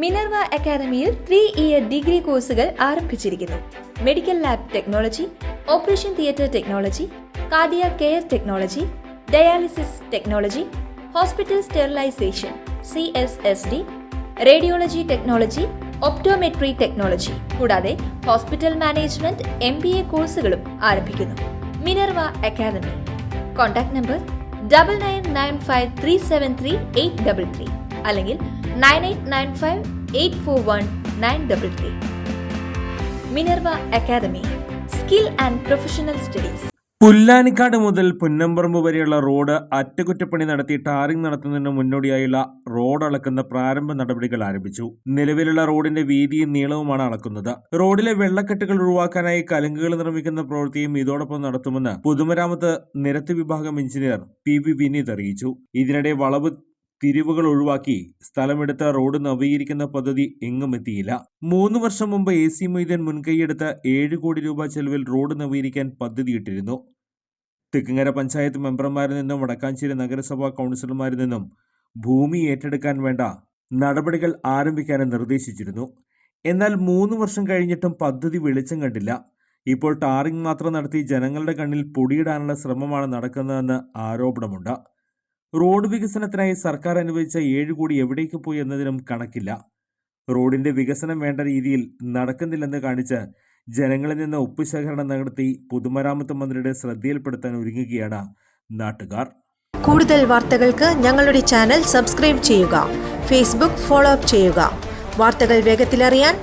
Minerva അക്കാദമിയിൽ 3-ഇയർ degree കോഴ്സുകൾ ആരംഭിച്ചിരിക്കുന്നു. Medical lab technology, operation theatre technology, cardiac care technology, dialysis technology, hospital sterilisation CSSD, radiology technology, optometry technology കൂടാതെ hospital management MBA കോഴ്സുകളും ആരംഭിക്കുന്നു. Minerva academy. Contact number 9995373833 അല്ലെങ്കിൽ 9895841933. Minerva academy, skill and professional studies. Pullanikkad മുതൽ പുന്നമ്പറമ്പ് വരെയുള്ള road അറ്റകുറ്റപ്പണി നടത്തി tarring നടത്തുന്നതിന് മുന്നോടിയായുള്ള റോഡ് അളക്കുന്ന പ്രാരംഭ നടപടികൾ ആരംഭിച്ചു. നിലവിലുള്ള റോഡിന്റെ വീതിയും നീളവുമാണ് അളക്കുന്നത്. റോഡിലെ വെള്ളക്കെട്ടുകൾ ഒഴിവാക്കാനായി കലുങ്കുകൾ നിർമ്മിക്കുന്ന പ്രവൃത്തിയും ഇതോടൊപ്പം നടത്തുമെന്ന് പൊതുമരാമത്ത് നിരത്ത് വിഭാഗം എഞ്ചിനീയർ PV വിനീത് അറിയിച്ചു. ഇതിനിടെ വളവ് തിരിവുകൾ ഒഴിവാക്കി സ്ഥലമെടുത്ത റോഡ് നവീകരിക്കുന്ന പദ്ധതി എങ്ങും എത്തിയില്ല. 3 വർഷം മുമ്പ് AC മൊയ്തീൻ മുൻകൈയെടുത്ത 7 കോടി രൂപ ചെലവിൽ റോഡ് നവീകരിക്കാൻ പദ്ധതിയിട്ടിരുന്നു. തെക്കിങ്ങര പഞ്ചായത്ത് മെമ്പർമാരിൽ നിന്നും വടക്കാഞ്ചേരി നഗരസഭാ കൗൺസിലർമാരിൽ നിന്നും ഭൂമി ഏറ്റെടുക്കാൻ വേണ്ട നടപടികൾ ആരംഭിക്കാനും നിർദ്ദേശിച്ചിരുന്നു. എന്നാൽ 3 വർഷം കഴിഞ്ഞിട്ടും പദ്ധതി വെളിച്ചം കണ്ടില്ല. ഇപ്പോൾ ടാറിംഗ് മാത്രം നടത്തി ജനങ്ങളുടെ കണ്ണിൽ പൊടിയിടാനുള്ള ശ്രമമാണ് നടക്കുന്നതെന്ന് ആരോപണമുണ്ട്. റോഡ് വികസനത്തിനായി സർക്കാർ അനുവദിച്ച 7 കോടി എവിടേക്ക് പോയി എന്നതിനും കണക്കില്ല. റോഡിന്റെ വികസനം വേണ്ട രീതിയിൽ നടക്കുന്നില്ലെന്ന് കാണിച്ച് ജനങ്ങളിൽ നിന്ന് ഒപ്പുശേഖരണം നടത്തി പൊതുമരാമത്ത് മന്ത്രിയുടെ ശ്രദ്ധയിൽപ്പെടുത്താൻ ഒരുങ്ങുകയാണ് നാട്ടുകാർ. കൂടുതൽ വാർത്തകൾക്ക് ഞങ്ങളുടെ ചാനൽ സബ്സ്ക്രൈബ് ചെയ്യുക. ഫേസ്ബുക്ക് ഫോളോ അപ്പ് ചെയ്യുക. വാർത്തകൾ വേഗത്തിലറിയാൻ